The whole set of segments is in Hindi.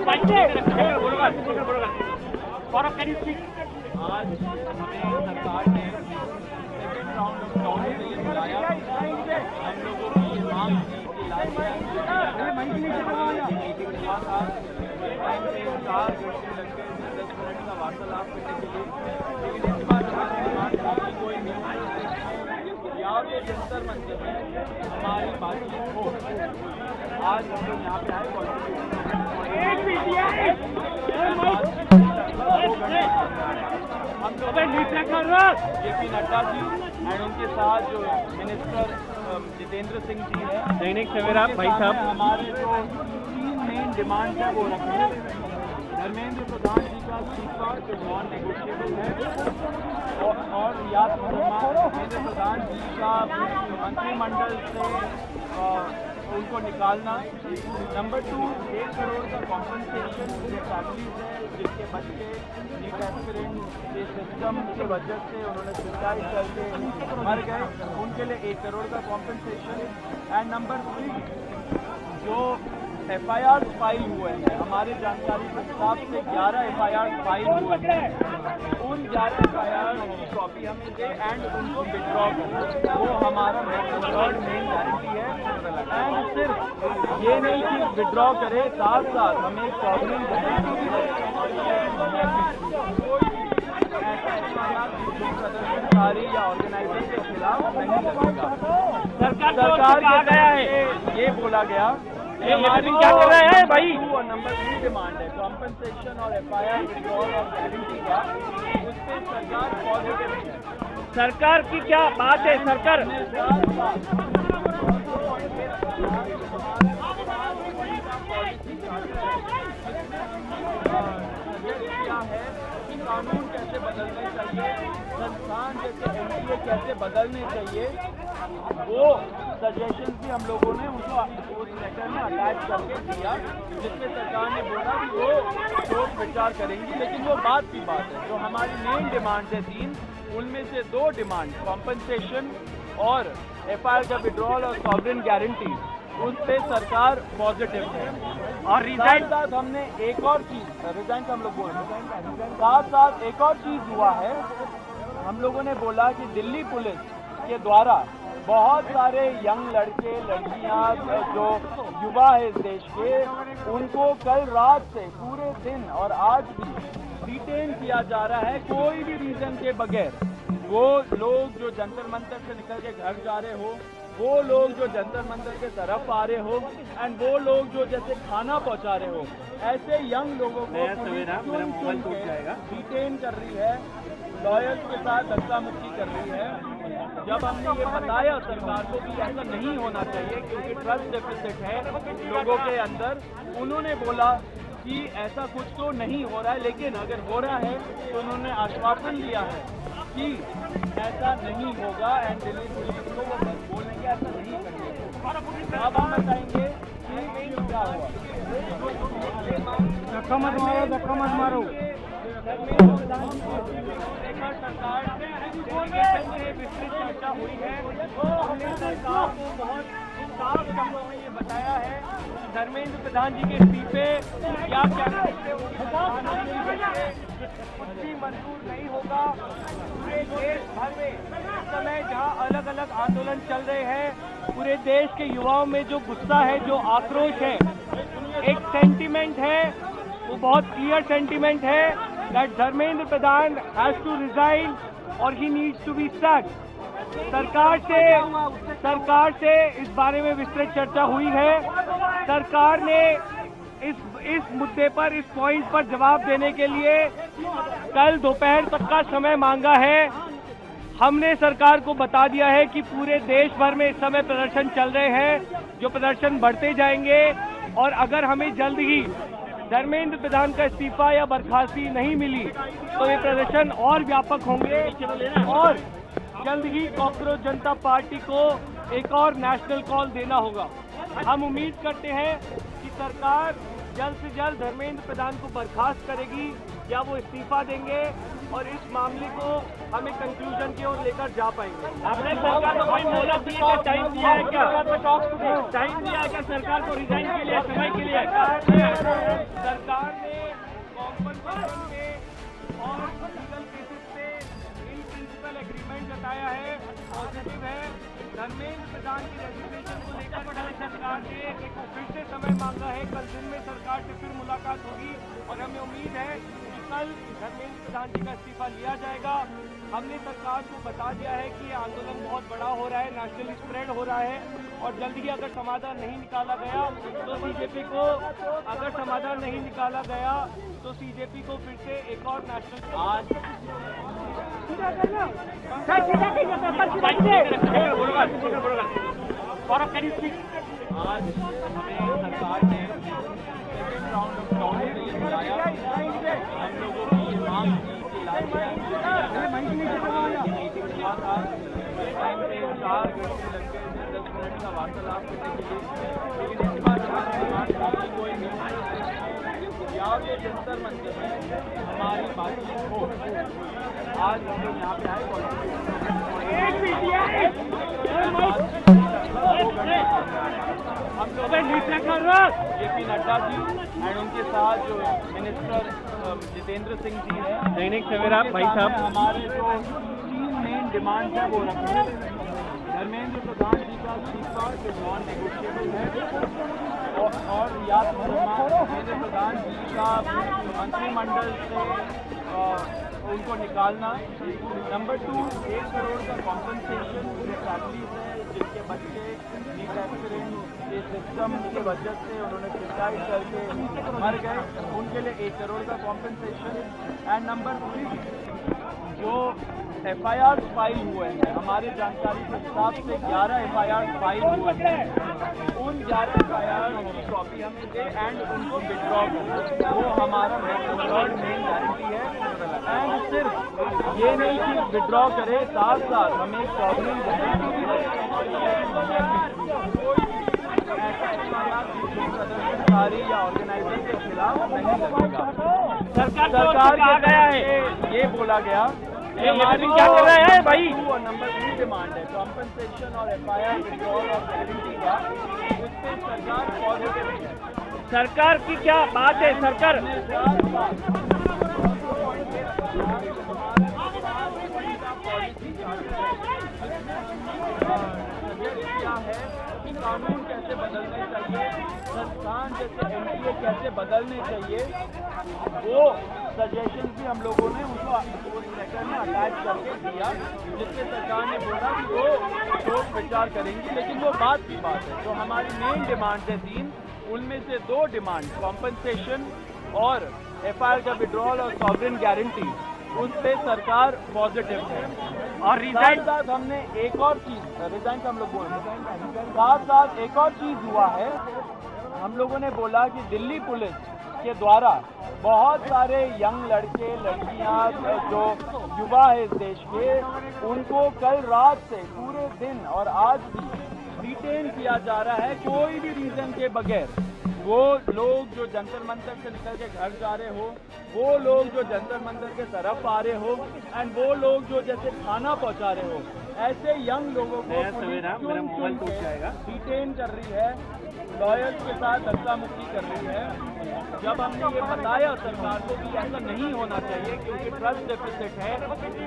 आज हमें सरकार ने सेकेंड राउंड ऑफ टॉक के लिए बुलाया। हम लोगों की ये मांग थी कि मीटिंग हुआ था, टाइम पे 4 घंटे लग गए 10 मिनट का वार्तालाप करने के लिए, लेकिन इस बार हमारी मांग थी कि कोई मीटिंग या ये जंतर मंतर में हमारी बातचीत हो। आज हम लोग यहाँ पे आए जेपी नड्डा जी एंड उनके साथ जो मिनिस्टर जितेंद्र सिंह जी है, दैनिक सवेरा भाई साहब, हमारे जो 3 मेन डिमांड है वो रखे। धर्मेंद्र प्रधान जी का इस्तीफा जो नॉन नेगोशिएबल है, और याद धर्मेंद्र प्रधान जी का मंत्रिमंडल से उनको निकालना। नंबर 2, 1 करोड़ का कॉम्पनसेशन जो फैमिलीज है जिनके बच्चे नीट एस्पिरेंट के सिस्टम की वजह से उन्होंने सुसाइड करके मर गए, उनके लिए 1 करोड़ का कॉम्पनसेशन। एंड नंबर 3, जो FIR फाइल हुए हैं, हमारी जानकारी के हिसाब से 11 FIR फाइल हुए हैं, उन 11 FIR की कॉपी हमें दे एंड उनको विड्रॉ करें। वो हमारा मेन गारंटी है। एंड सिर्फ ये नहीं कि विड्रॉ करे, साथ साथ हमें सॉवरेन प्रदर्शनकारी या ऑर्गेनाइजर के खिलाफ नहीं लगेगा। सरकार का गया है ये बोला गया। हमारी क्या कर रहा है भाई? और नंबर 3 डिमांड है कॉम्पनसेशन और FIR विड्रॉल और गारंटी का, उस पर सरकार पॉजिटिव है। सरकार की क्या बात है? सरकार क्या है कि कानून कैसे बदलने चाहिए, संस्थान जैसे MCA कैसे बदलने चाहिए, वो सजेशन भी हम लोगों ने उनको उस लेटर में अटैच करके दिया, जिसमें सरकार ने बोला कि वो सोच विचार करेंगी। लेकिन वो बात की बात है, जो हमारी मेन डिमांड है 3, उनमें से 2 डिमांड कॉम्पनसेशन और FIR का विड्रॉल और सॉवरेन गारंटी, उस पर सरकार पॉजिटिव है। और रिजाइन साथ हमने एक और चीज, रिजाइन का हम लोग बोल रहे हैं, साथ साथ एक और चीज हुआ है। हम लोगों ने बोला कि दिल्ली पुलिस के द्वारा बहुत सारे यंग लड़के लड़कियां जो युवा है इस देश के, उनको कल रात से पूरे दिन और आज भी डिटेन किया जा रहा है कोई भी रीजन के बगैर। वो लोग जो जंतर मंतर से निकल के घर जा रहे हो, वो लोग जो जंतर मंतर के तरफ आ रहे हो, एंड वो लोग जो जैसे खाना पहुंचा रहे हो, ऐसे यंग लोगों को डिटेन कर रही है, लॉयर्स के साथ धक्का मुक्की कर रही है। जब हमने ये बताया सरकार को कि ऐसा नहीं होना चाहिए क्योंकि ट्रस्ट डेफिसिट है लोगों के अंदर, उन्होंने बोला कि ऐसा कुछ तो नहीं हो रहा है, लेकिन अगर हो रहा है तो उन्होंने आश्वासन दिया है कि ऐसा नहीं होगा एंड दिल्ली पुलिस को वो बोलेंगे ऐसा नहीं करेंगे। अब हम बताएंगे कि क्या हुआ। धक्का मत मारो, धक्का मत मारो। सरकार से विस्तृत चर्चा हुई है। हमने सरकार को बहुत साफ शब्दों में ये बताया है धर्मेंद्र प्रधान जी के इस्तीफे क्या कुछ मंजूर नहीं होगा। पूरे देश भर में इस समय जहाँ अलग अलग आंदोलन चल रहे हैं, पूरे देश के युवाओं में जो गुस्सा है, जो आक्रोश है, एक सेंटीमेंट है, वो बहुत क्लियर सेंटीमेंट है that Dharmendra Pradhan has to resign और he needs to be sacked. सरकार से इस बारे में विस्तृत चर्चा हुई है। सरकार ने इस मुद्दे पर, इस पॉइंट पर जवाब देने के लिए कल दोपहर तक का समय मांगा है। हमने सरकार को बता दिया है कि पूरे देश भर में इस समय प्रदर्शन चल रहे हैं, जो प्रदर्शन बढ़ते जाएंगे और अगर हमें जल्द ही धर्मेंद्र प्रधान का इस्तीफा या बर्खास्ती नहीं मिली तो ये प्रदर्शन और व्यापक होंगे और जल्द ही कॉकरोच जनता पार्टी को एक और नेशनल कॉल देना होगा। हम उम्मीद करते हैं कि सरकार जल्द से जल्द धर्मेंद्र प्रधान को बर्खास्त करेगी या वो इस्तीफा देंगे और इस मामले को हमें कंक्लूजन की ओर लेकर जा पाएंगे। आपने सरकार को कोई मोहलत दी है, टाइम दिया है क्या? टाइम दिया है क्या सरकार को रिजाइन के लिए, समय के लिए? सरकार ने कॉम्पनसेशन में और लीगल केसेस पे इन प्रिंसिपल एग्रीमेंट जताया है, पॉजिटिव है। धर्मेंद्र प्रधान की रेजिग्नेशन को लेकर कल सरकार ने फिर से समय मांगा है। कल दिन में सरकार से फिर मुलाकात होगी और हमें उम्मीद है कि कल धर्मेंद्र प्रधान जी का इस्तीफा लिया जाएगा। हमने सरकार को बता दिया है कि ये आंदोलन बहुत बड़ा हो रहा है, नेशनल स्प्रेड हो रहा है और जल्द ही अगर समाधान नहीं निकाला गया तो बीजेपी को फिर से एक और नेशनल आज आज हमें सरकार ने सेकेंड राउंड ऑफ टॉक के लिए बुलाया। हम लोगों की ये मांग थी कि मीटिंग हुआ था, टाइम पे 4 घंटे लग गए थे 10 मिनट का वार्तालाप करने के लिए, लेकिन इसके बाद कोई नहीं या ये जंतर मंतर में हमारी बातचीत हो। आज हम लोग यहाँ पे आए, हम लोग जेपी नड्डा जी एंड उनके साथ जो मिनिस्टर जितेंद्र सिंह जी हैं, दैनिक सवेरा भाई साहब, हमारे जो 3 मेन डिमांड है वो रखी है। धर्मेंद्र प्रधान जी का इस्तीफा जो नॉन नेगोशिएबल है और रियाद धर्मेंद्र प्रधान जी का मंत्रिमंडल से उनको निकालना। नंबर 2, 1 करोड़ का कॉम्पनसेशन जो फैमिलीज हैं जिनके बच्चे नीट एक्सीडेंट के सिस्टम की वजह से उन्होंने सुसाइड करके मर गए, उनके लिए 1 करोड़ का कॉम्पनसेशन। एंड नंबर 3, जो FIR फाइल हुए हैं, हमारे जानकारी के हिसाब से 11 FIR फाइल हुए हैं, उन 11 FIR की कॉपी हमें दे एंड उनको विड्रॉ करें, वो हमारा मेन गारंटी है। एंड सिर्फ ये नहीं कि विड्रॉ करे, साथ साथ हमें सॉवरेन गारंटी भी है प्रदर्शनकारी या ऑर्गेनाइजर के खिलाफ नहीं लगेगा। सरकार क्या गया है ये बोला गया, ये हमारी क्या कर रहा है भाई? नंबर 3 डिमांड है कॉम्पनसेशन और FIR विड्रॉल और गारंटी का, उस पर सरकार पॉजिटिव है। सरकार की क्या बात है? सरकार क्या है कि कानून कैसे बदलने चाहिए, संस्थान जैसे NTA कैसे बदलने चाहिए, वो सजेशन भी हम लोगों ने उनको उस लेटर में अटैच करके दिया, जिससे सरकार ने बोला कि वो सोच विचार करेंगी। लेकिन वो बात की बात है, जो हमारी मेन डिमांड है 3, उनमें से 2 डिमांड कॉम्पनसेशन और FIR का विड्रॉल और सॉवरेन गारंटी, उस पर सरकार पॉजिटिव है। और रिजाइन साथ हमने एक और चीज, रिजाइन का हम लोग बोल रहे हैं, साथ एक और चीज हुआ है। हम लोगों ने बोला कि दिल्ली पुलिस के द्वारा बहुत सारे यंग लड़के लड़कियां जो युवा है इस देश के, उनको कल रात से पूरे दिन और आज भी डिटेन किया जा रहा है कोई भी रीजन के बगैर। वो लोग जो जंतर मंतर से निकल के घर जा रहे हो, वो लोग जो जंतर मंतर के तरफ आ रहे हो, एंड वो लोग जो जैसे खाना पहुंचा रहे हो, ऐसे यंग लोगों को डिटेन कर रही है, लॉयर्स के साथ धक्का मुक्की कर रही है। जब हमने ये बताया सरकार को कि ऐसा नहीं होना चाहिए क्योंकि ट्रस्ट डेफिसिट है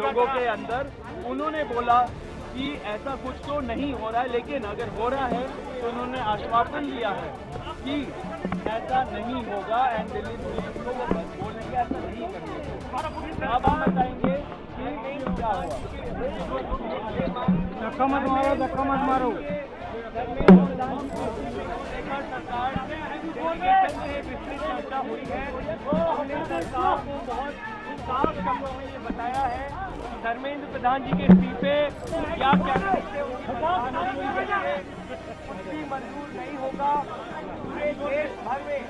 लोगों के अंदर, उन्होंने बोला कि ऐसा कुछ तो नहीं हो रहा है, लेकिन अगर हो रहा है तो उन्होंने आश्वासन दिया है कि ऐसा नहीं होगा एंड दिल्ली पुलिस को वो बोलेंगे ऐसा नहीं करेंगे। अब हम बताएंगे कि क्या हुआ। धक्का मत मारो। सरकार से विस्तृत चर्चा हुई है, हमने सरकार को बहुत साफ शब्दों में ये बताया है कि धर्मेंद्र प्रधान जी के इस्तीफे क्या मंजूर नहीं होगा। पूरे देश भर में इस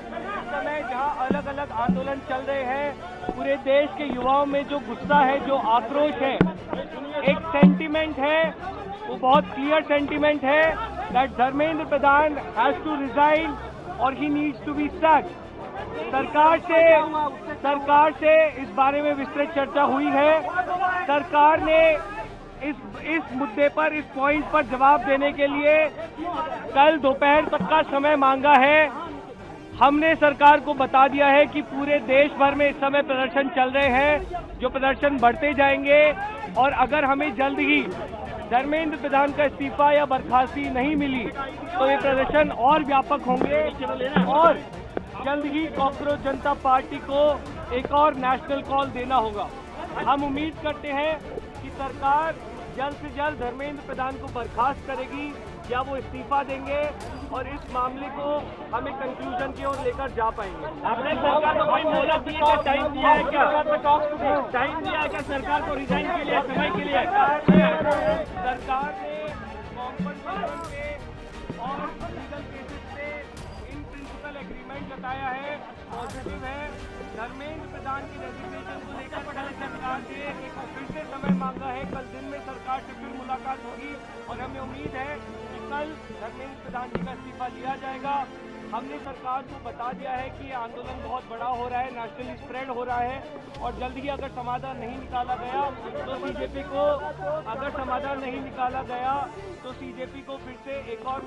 समय जहां अलग अलग आंदोलन चल रहे हैं, पूरे देश के युवाओं में जो गुस्सा है, जो आक्रोश है, एक सेंटीमेंट है, वो बहुत क्लियर सेंटीमेंट है that Dharmendra Pradhan has to resign or he needs to be sacked. सरकार से इस बारे में विस्तृत चर्चा हुई है। सरकार ने इस मुद्दे पर, इस पॉइंट पर जवाब देने के लिए कल दोपहर तक का समय मांगा है। हमने सरकार को बता दिया है कि पूरे देश भर में इस समय प्रदर्शन चल रहे हैं, जो प्रदर्शन बढ़ते जाएंगे और अगर हमें जल्द ही धर्मेंद्र प्रधान का इस्तीफा या बर्खास्ती नहीं मिली तो ये प्रदर्शन और व्यापक होंगे और जल्द ही कॉकरोच जनता पार्टी को एक और नेशनल कॉल देना होगा। हम उम्मीद करते हैं कि सरकार जल्द से जल्द धर्मेंद्र प्रधान को बर्खास्त करेगी या वो इस्तीफा देंगे और इस मामले को हमें कंक्लूजन की ओर लेकर जा पाएंगे। आपने सरकार को कोई मोहलत दी है, टाइम दिया है क्या? टाइम दिया है क्या सरकार को रिजाइन के लिए, समय के लिए? सरकार ने कॉम्पनसेशन पे और लीगल केसेस पे इन प्रिंसिपल एग्रीमेंट जताया है, पॉजिटिव है। धर्मेंद्र प्रधान की रेजिग्नेशन को लेकर कल सरकार ने फिर से समय मांगा है। कल दिन में सरकार से फिर मुलाकात होगी और हमें उम्मीद है कि कल धर्मेंद्र प्रधान जी का इस्तीफा लिया जाएगा। हमने सरकार को बता दिया है कि ये आंदोलन बहुत बड़ा हो रहा है, नेशनली स्प्रेड हो रहा है और जल्द ही अगर समाधान नहीं निकाला गया तो सीजेपी को फिर से एक और